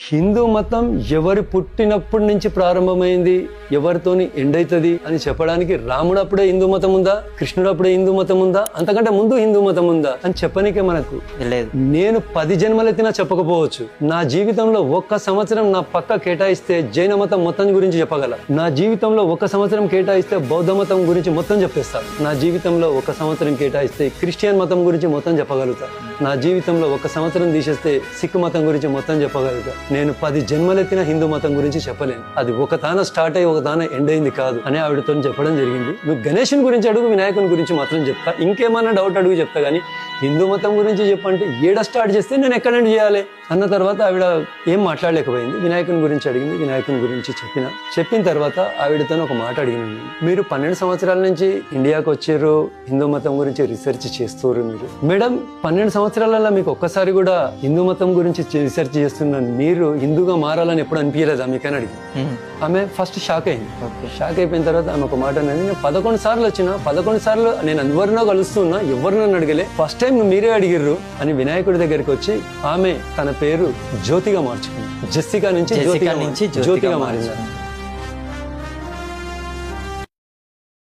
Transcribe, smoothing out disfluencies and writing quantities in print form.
హిందూ మతం ఎవరి పుట్టినప్పటి నుంచి ప్రారంభమైంది, ఎవరితోని ఎండ్ అవుతుంది అని చెప్పడానికి రాముడు అప్పుడే హిందూ మతం ఉందా, కృష్ణుడు అప్పుడే హిందూ మతం ఉందా, అంతకంటే ముందు హిందూ మతం ఉందా అని చెప్పనికే మనకు లేదు. నేను 10 జన్మలెత్తినా చెప్పకపోవచ్చు. నా జీవితంలో 1 సంవత్సరం నా పక్క కేటాయిస్తే జైన మతం మొత్తం గురించి చెప్పగల. నా జీవితంలో 1 సంవత్సరం కేటాయిస్తే బౌద్ధ మతం గురించి మొత్తం చెప్పేస్తా. నా జీవితంలో 1 సంవత్సరం కేటాయిస్తే క్రిస్టియన్ మతం గురించి మొత్తం చెప్పగలుగుతా. నా జీవితంలో 1 సంవత్సరం తీసేస్తే సిక్ మతం గురించి మొత్తం చెప్పగలుగుతా. నేను 10 జన్మలెత్తిన హిందూ మతం గురించి చెప్పలేను. అది ఒక తాన స్టార్ట్ అయ్యి ఒక తాన ఎండ్ అయింది కాదు అని ఆవిడతో చెప్పడం జరిగింది. నువ్వు గణేశుని గురించి అడుగు, వినాయకుని గురించి మాత్రం చెప్తా. ఇంకేమన్నా డౌట్ అడుగు చెప్తా, కానీ హిందూ మతం గురించి చెప్పంటే ఏడ స్టార్ట్ చేస్తే నేను ఎక్కడ ఎండ్ చేయాలి అన్న తర్వాత ఆవిడ ఏం మాట్లాడలేకపోయింది. వినాయకుని గురించి అడిగింది, వినాయకుని గురించి చెప్పిన తర్వాత ఆవిడతో ఒక మాట అడిగింది. మీరు 12 సంవత్సరాల నుంచి ఇండియాకి వచ్చారు, హిందూ మతం గురించి రీసెర్చ్ చేస్తారు మీరు. మేడం, 12 సంవత్సరాలలో మీకు ఒక్కసారి కూడా హిందూ మతం గురించి రీసెర్చ్ చేస్తున్నాను, మీరు హిందూగా మారాలని ఎప్పుడు అనిపించలేదా మీకని అడిగింది. ఆమె ఫస్ట్ షాక్ అయింది. షాక్ అయిపోయిన తర్వాత ఆమె ఒక మాట అనేది, నేను 11 సార్లు వచ్చిన 11 సార్లు నేను ఎవరినో కలుస్తున్నా, ఎవరు నన్ను అడగలే, ఫస్ట్ టైం మీరే అడిగిర్రు అని వినాయకుడి దగ్గరికి వచ్చి ఆమె తన పేరు జ్యోతిగా మార్చుకుంది. జెస్సికా నుంచి జ్యోతిగా మారింది.